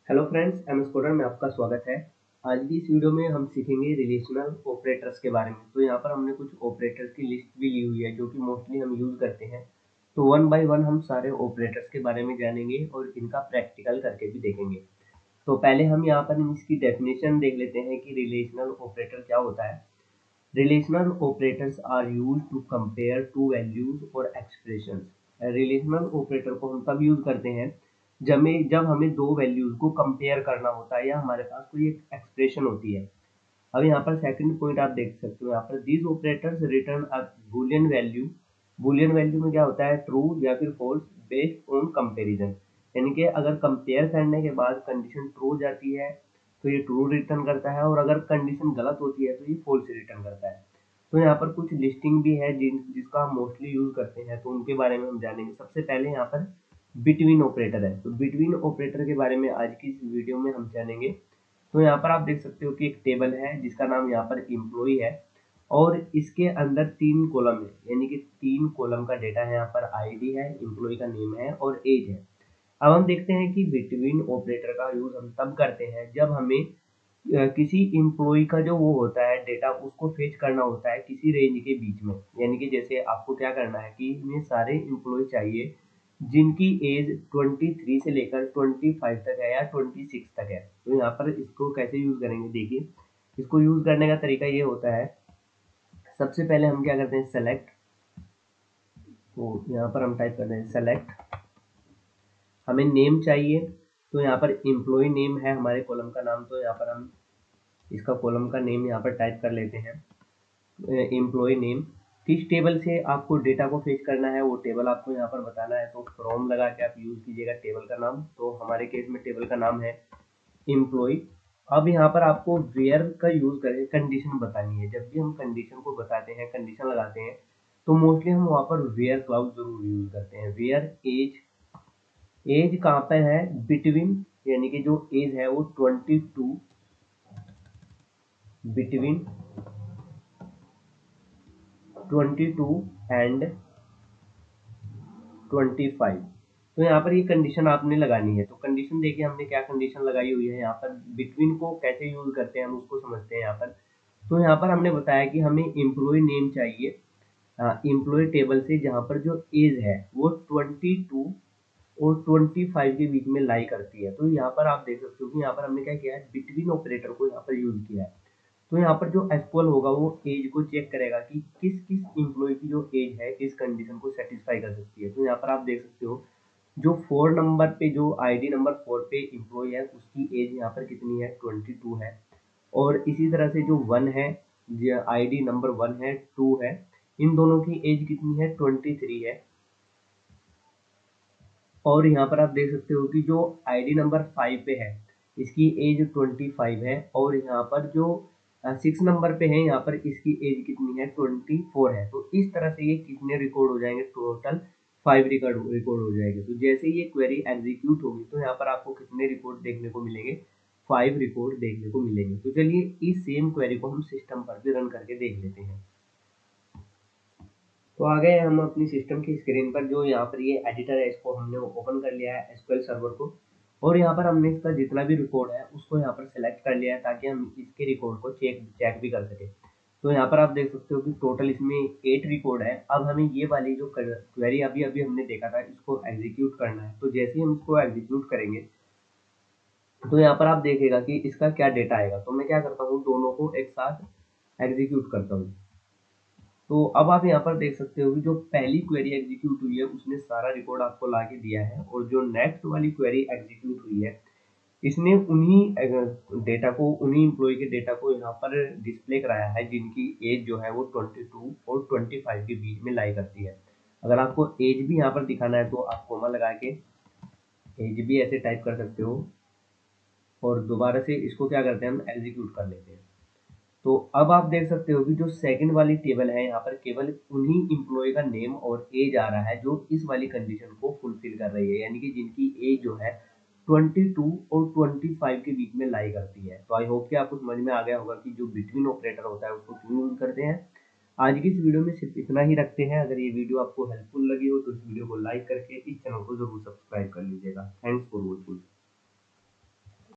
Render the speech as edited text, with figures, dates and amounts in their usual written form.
Hello friends, M S coder में आपका स्वागत है। आज की इस वीडियो में हम सीखेंगे रिलेशनल ऑपरेटर्स के बारे में। तो यहाँ पर हमने कुछ ऑपरेटर्स की लिस्ट भी ली हुई है जो कि मोस्टली हम यूज़ करते हैं। तो वन बाय वन हम सारे ऑपरेटर्स के बारे में जानेंगे और इनका प्रैक्टिकल करके भी देखेंगे। तो पहले हम यहाँ पर इसकी डेफिनेशन देख लेते हैं कि रिलेशनल ऑपरेटर क्या होता है। Relational operators are use to compare two values और एक्सप्रेशंस। रिलेशनल ऑपरेटर को हम तब यूज करते हैं जब हमें दो वैल्यूज को कंपेयर करना होता है या हमारे पास कोई एक एक्सप्रेशन होती है। अब यहाँ पर सेकंड पॉइंट आप देख सकते हो, यहाँ पर these operators return a Boolean value. Boolean value में क्या होता है, ट्रू या फिर फॉल्स बेस्ड ऑन कंपेरिजन। यानी कि अगर कंपेयर करने के बाद कंडीशन ट्रू हो जाती है तो ये ट्रू रिटर्न करता है, और अगर कंडीशन गलत होती है तो ये फॉल्स रिटर्न करता है। तो यहाँ पर कुछ लिस्टिंग भी है जिसका हम मोस्टली यूज करते हैं, तो उनके बारे में हम जानेंगे। सबसे पहले यहाँ पर बिटवीन ऑपरेटर है, तो बिटवीन ऑपरेटर के बारे में आज की इस वीडियो में हम जानेंगे। तो यहाँ पर आप देख सकते हो कि एक टेबल है जिसका नाम यहाँ पर एम्प्लॉय है, और इसके अंदर तीन कॉलम है, यानी कि तीन कॉलम का डेटा है। यहाँ पर आईडी है, एम्प्लॉय का नेम है और एज है। अब हम देखते हैं कि बिटवीन ऑपरेटर का यूज हम तब करते हैं जब हमें किसी एम्प्लॉय का जो वो होता है डेटा उसको फेच करना होता है किसी रेंज के बीच में। यानी कि जैसे आपको क्या करना है कि इन्हें सारे एम्प्लॉय चाहिए जिनकी एज 23 से लेकर 25 तक है या 26 तक है। तो यहाँ पर इसको कैसे यूज करेंगे, देखिए। इसको यूज करने का तरीका ये होता है, सबसे पहले हम क्या करते हैं, सेलेक्ट। तो यहाँ पर हम टाइप करते हैं सेलेक्ट। हमें नेम चाहिए, तो यहाँ पर एम्प्लॉय नेम है हमारे कॉलम का नाम, तो यहाँ पर हम इसका कॉलम का नेम यहाँ पर टाइप कर लेते हैं, एम्प्लॉय नेम। किस टेबल से आपको डेटा को फेच करना है वो टेबल आपको यहाँ पर बताना है, तो फ्रॉम लगा के आप यूज कीजिएगा टेबल का नाम। तो हमारे केस में टेबल का नाम है एम्प्लॉय। अब यहाँ पर आपको वेयर का यूज करें, कंडीशन बतानी है। जब भी हम कंडीशन को बताते हैं, कंडीशन लगाते हैं, तो मोस्टली हम वहाँ पर वेयर क्लाउज जरूर यूज करते हैं। वेयर एज, एज कहाँ पर है, बिटवीन, यानी कि जो एज है वो 22, बिटवीन 22 एंड 25। तो यहाँ पर ये कंडीशन आपने लगानी है। तो कंडीशन देखिए हमने क्या कंडीशन लगाई हुई है यहाँ पर। बिटवीन को कैसे यूज करते हैं हम उसको समझते हैं यहाँ पर। तो यहाँ पर हमने बताया कि हमें एम्प्लॉय नेम चाहिए एम्प्लॉय टेबल से जहाँ पर जो एज है वो 22 और 25 के बीच में लाई करती है। तो यहाँ पर आप देख सकते हो कि यहाँ पर हमने क्या किया है, बिटवीन ऑपरेटर को यहाँ पर यूज किया है। तो यहाँ पर जो एसक्यूएल होगा वो एज को चेक करेगा कि किस किस इम्प्लॉय की जो एज है इस कंडीशन को सेटिस्फाई कर सकती है। तो यहाँ पर आप देख सकते हो जो 4 नंबर पे, जो आईडी नंबर 4 पे इम्प्लॉय है उसकी एज यहाँ पर कितनी है, 22 है। और इसी तरह से जो 1 है, आईडी नंबर 1 है, 2 है, इन दोनों की एज कितनी है, 23 है। और यहाँ पर आप देख सकते हो कि जो आईडी नंबर 5 पे है इसकी एज 25 है, और यहाँ पर जो 6 नंबर पे है यहाँ पर इसकी एज कितनी है, 24 है। तो इस तरह से ये कितने रिकॉर्ड हो जाएंगे, टोटल 5 रिकॉर्ड हो जाएंगे। तो जैसे ये क्वेरी एग्जीक्यूट होगी तो यहाँ पर आपको कितने रिकॉर्ड देखने को मिलेंगे, 5 रिकॉर्ड देखने को मिलेंगे। तो चलिए इस सेम क्वेरी को हम सिस्टम पर भी रन करके देख लेते हैं। तो आ गए हम अपनी सिस्टम की स्क्रीन पर। जो यहाँ पर ये एडिटर है इसको हमने ओपन कर लिया है, एसक्यूएल सर्वर को। और यहाँ पर हमने इसका जितना भी रिकॉर्ड है उसको यहाँ पर सेलेक्ट कर लिया है ताकि हम इसके रिकॉर्ड को चेक भी कर सके। तो यहाँ पर आप देख सकते हो कि टोटल इसमें 8 रिकॉर्ड है। अब हमें ये वाली जो क्वेरी अभी अभी हमने देखा था इसको एग्जीक्यूट करना है। तो जैसे ही हम इसको एग्जीक्यूट करेंगे तो यहाँ पर आप देखेगा कि इसका क्या डेटा आएगा। तो मैं क्या करता हूँ, दोनों को एक साथ एग्जीक्यूट करता हूँ। तो अब आप यहाँ पर देख सकते हो कि जो पहली क्वेरी एग्जीक्यूट हुई है उसने सारा रिकॉर्ड आपको ला के दिया है, और जो नेक्स्ट वाली क्वेरी एग्जीक्यूट हुई है इसने उन्हीं डेटा को, उन्हीं एम्प्लॉय के डेटा को यहाँ पर डिस्प्ले कराया है जिनकी एज जो है वो 22 और 25 के बीच में लाई करती है। अगर आपको एज भी यहाँ पर दिखाना है तो आप कोमा लगा के एज भी ऐसे टाइप कर सकते हो, और दोबारा से इसको क्या करते हैं, हम एग्जीक्यूट कर लेते हैं। तो अब आप देख सकते हो कि जो सेकंड वाली टेबल है यहाँ पर केवल उन्हीं इम्प्लॉय का नेम और एज आ रहा है जो इस वाली कंडीशन को फुलफिल कर रही है, यानी कि जिनकी एज जो है 22 और 25 के बीच में लाई करती है। तो आई होप कि आपको समझ में आ गया होगा कि जो बिटवीन ऑपरेटर होता है उसको क्यों यूज करते हैं। आज की इस वीडियो में सिर्फ इतना ही रखते हैं। अगर ये वीडियो आपको हेल्पफुल लगी हो तो इस वीडियो को लाइक करके इस चैनल को जरूर सब्सक्राइब कर लीजिएगा। Thanks for watching.